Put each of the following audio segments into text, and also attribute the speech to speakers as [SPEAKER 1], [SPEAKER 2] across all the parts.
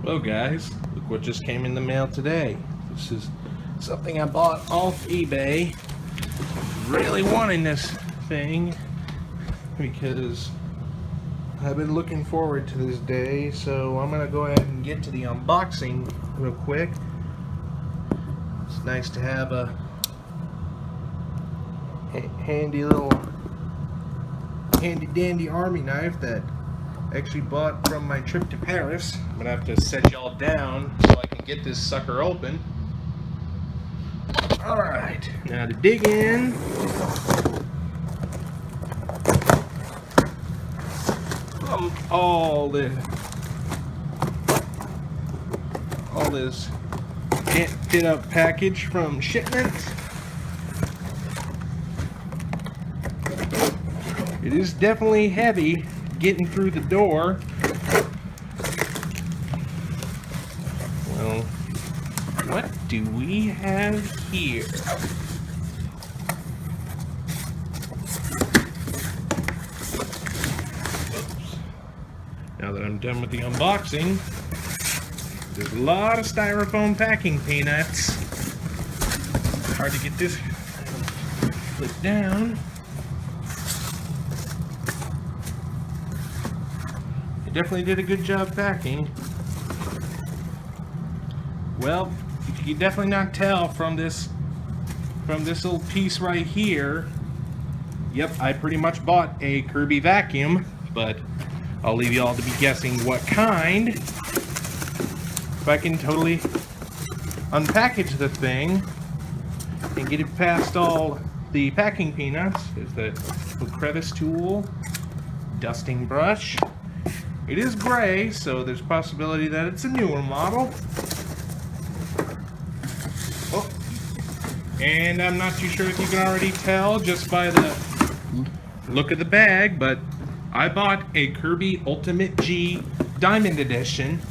[SPEAKER 1] Well guys, look what just came in the mail today. This is something I bought off eBay. Really wanting this thing because I've been looking forward to this day, so I'm gonna go ahead and get to the unboxing real quick. It's nice to have a handy dandy army knife that I actually bought from my trip to Paris. I'm gonna have to set y'all down so I can get this sucker open. Alright, now to dig in. From all this fit up package from shipment. It is definitely heavy getting through the door. Well, what do we have here? Oops. Now that I'm done with the unboxing, there's a lot of styrofoam packing peanuts. Hard to get this put down. Definitely did a good job packing. Well, you can definitely not tell from this little piece right here. Yep, I pretty much bought a Kirby vacuum, but I'll leave y'all to be guessing what kind. If I can totally unpackage the thing and get it past all the packing peanuts. Is the crevice tool, dusting brush. It is gray, so there's a possibility that it's a newer model. Oh, and I'm not too sure if you can already tell just by the look of the bag, but I bought a Kirby Ultimate G Diamond Edition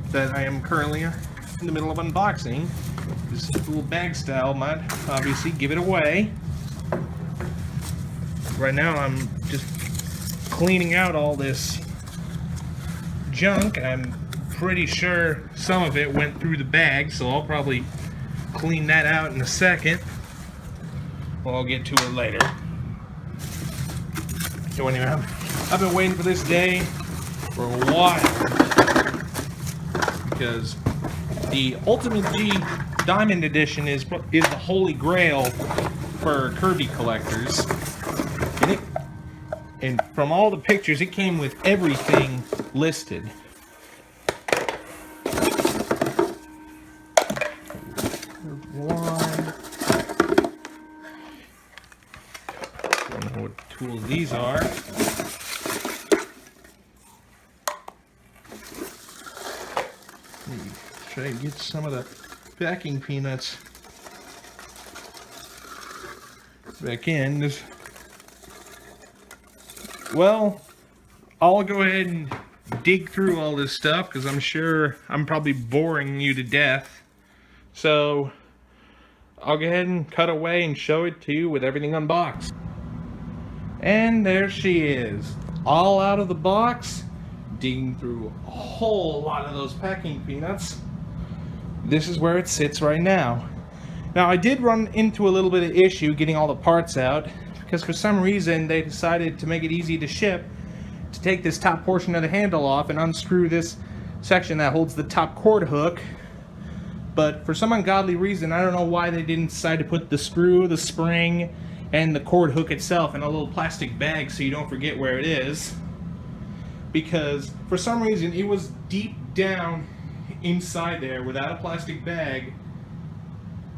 [SPEAKER 1] that I am currently in the middle of unboxing. This little bag style might obviously give it away. Right now I'm just cleaning out all this junk, and I'm pretty sure some of it went through the bag, so I'll probably clean that out in a second. Well, I'll get to it later. So anyway, I've been waiting for this day for a while because the Ultimate G Diamond Edition is the holy grail for Kirby collectors. And from all the pictures, it came with everything listed. One. Don't know what tools these are. Try to get some of the packing peanuts back in. Well, I'll go ahead and dig through all this stuff because I'm sure I'm probably boring you to death. So I'll go ahead and cut away and show it to you with everything unboxed. And there she is, all out of the box, digging through a whole lot of those packing peanuts. This is where it sits right now. Now, I did run into a little bit of issue getting all the parts out, because for some reason they decided to make it easy to ship to take this top portion of the handle off and unscrew this section that holds the top cord hook. But for some ungodly reason, I don't know why they didn't decide to put the screw, the spring, and the cord hook itself in a little plastic bag so you don't forget where it is. Because for some reason it was deep down inside there without a plastic bag.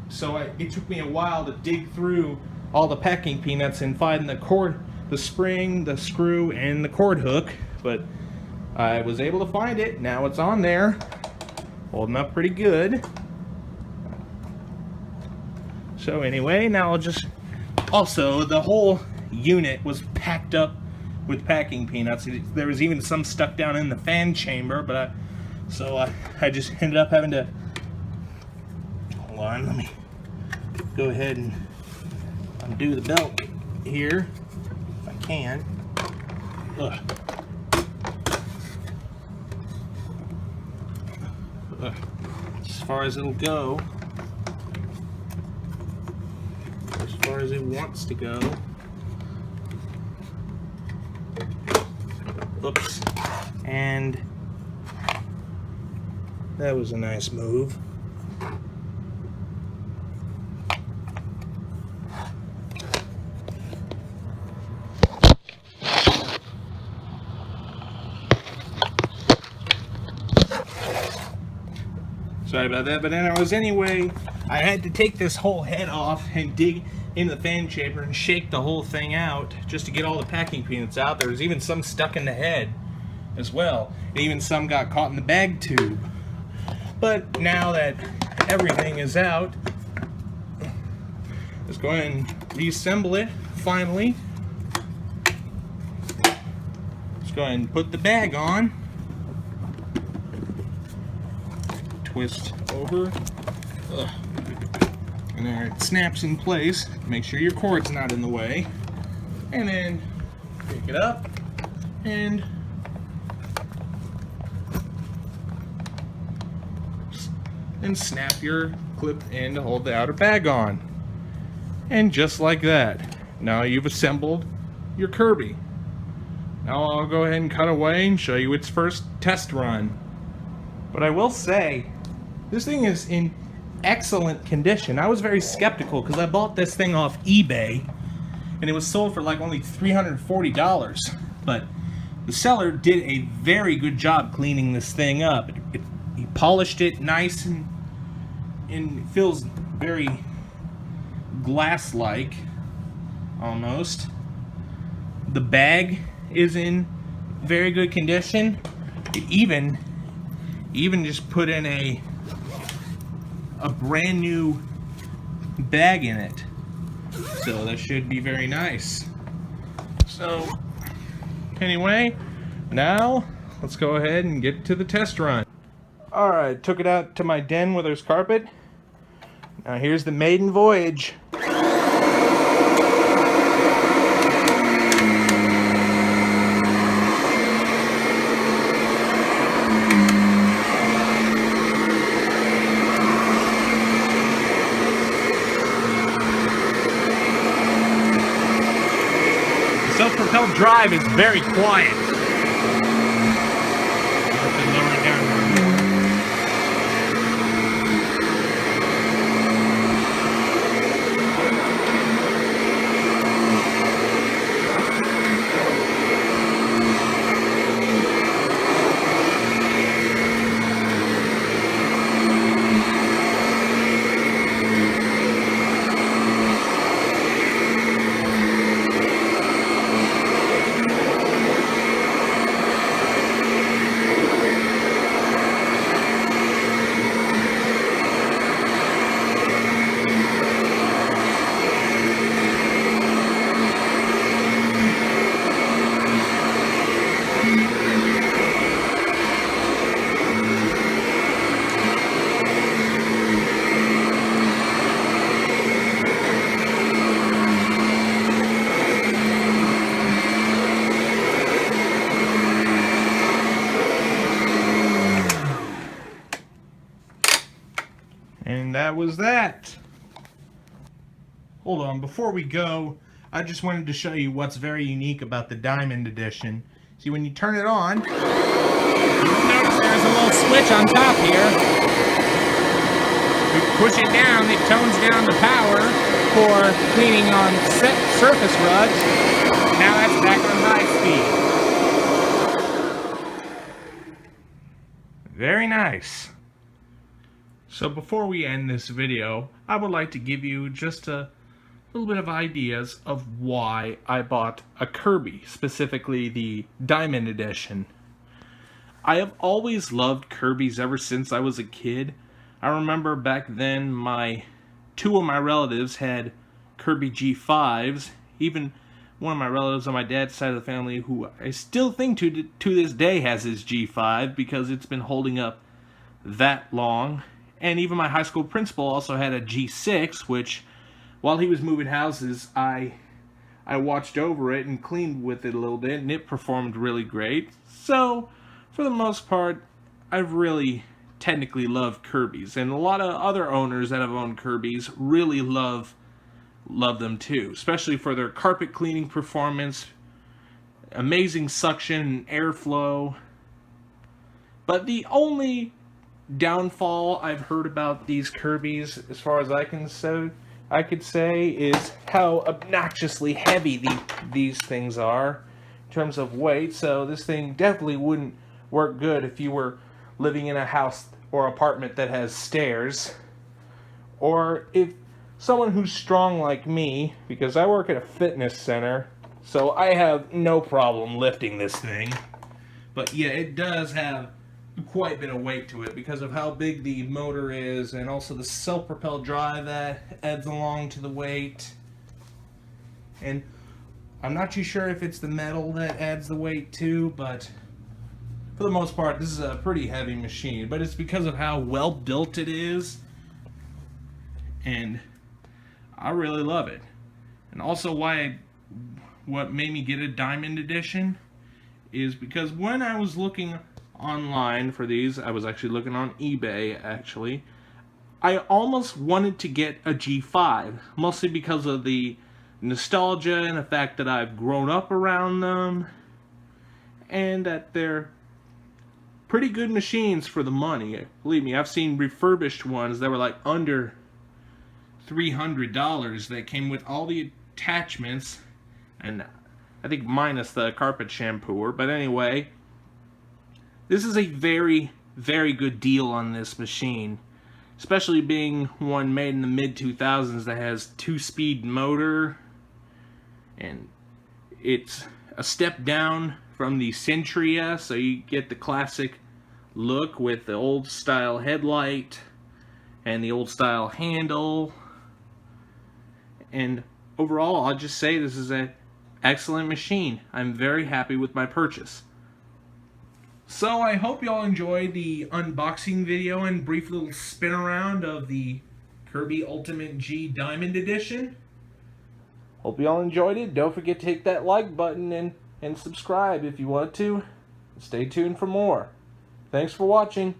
[SPEAKER 1] So it took me a while to dig through all the packing peanuts and find the cord, the spring, the screw, and the cord hook, but I was able to find it. Now it's on there, holding up pretty good. So anyway, now I'll just, also the whole unit was packed up with packing peanuts. There was even some stuck down in the fan chamber, but I just ended up having to, hold on, let me go ahead and undo the belt here if I can. Ugh. as far as it'll go, as far as it wants to go. Oops. And that was a nice move. Sorry about that, but anyway, I had to take this whole head off and dig in the fan chamber and shake the whole thing out just to get all the packing peanuts out. There was even some stuck in the head as well. And even some got caught in the bag tube. But now that everything is out, let's go ahead and reassemble it finally. Let's go ahead and put the bag on. Twist over. Ugh. And there it snaps in place. Make sure your cord's not in the way. And then pick it up and snap your clip in to hold the outer bag on. And just like that, now you've assembled your Kirby. Now I'll go ahead and cut away and show you its first test run. But I will say, this thing is in excellent condition. I was very skeptical because I bought this thing off eBay and it was sold for like only $340. But the seller did a very good job cleaning this thing up. He polished it nice and it feels very glass-like almost. The bag is in very good condition. It even just put in a brand new bag in it, so that should be very nice. So anyway, now let's go ahead and get to the test run. Alright, took it out to my den where there's carpet. Now here's the maiden voyage. Self-propelled drive is very quiet. Lower it down. And that was that. Hold on, before we go, I just wanted to show you what's very unique about the Diamond Edition. See, when you turn it on, you notice there's a little switch on top here. We push it down, it tones down the power for cleaning on surface rugs. Now that's back on high speed. Very nice. So before we end this video, I would like to give you just a little bit of ideas of why I bought a Kirby, specifically the Diamond Edition. I have always loved Kirby's ever since I was a kid. I remember back then two of my relatives had Kirby G5s. Even one of my relatives on my dad's side of the family, who I still think to this day has his G5 because it's been holding up that long. And even my high school principal also had a G6, which, while he was moving houses, I watched over it and cleaned with it a little bit, and it performed really great. So, for the most part, I've really technically love Kirby's, and a lot of other owners that have owned Kirby's really love them too, especially for their carpet cleaning performance, amazing suction and airflow. But the only downfall I've heard about these Kirby's, as far as I could say, is how obnoxiously heavy these things are in terms of weight. So this thing definitely wouldn't work good if you were living in a house or apartment that has stairs, or if someone who's strong like me, because I work at a fitness center, so I have no problem lifting this thing. But yeah, it does have quite a bit of weight to it because of how big the motor is, and also the self-propelled drive that adds along to the weight. And I'm not too sure if it's the metal that adds the weight too, but for the most part this is a pretty heavy machine. But it's because of how well built it is, and I really love it. And also what made me get a diamond edition is because when I was looking online for these, I was actually looking on eBay actually, I almost wanted to get a G5, mostly because of the nostalgia and the fact that I've grown up around them, and that they're pretty good machines for the money. Believe me, I've seen refurbished ones that were like under $300 that came with all the attachments, and I think minus the carpet shampooer. But anyway, this is a very, very good deal on this machine, especially being one made in the mid-2000s that has 2-speed motor, and it's a step down from the Centria, so you get the classic look with the old style headlight and the old style handle. And overall, I'll just say this is an excellent machine. I'm very happy with my purchase. So I hope y'all enjoyed the unboxing video and brief little spin around of the Kirby Ultimate G Diamond Edition. Hope y'all enjoyed it. Don't forget to hit that like button and subscribe if you want to. Stay tuned for more. Thanks for watching.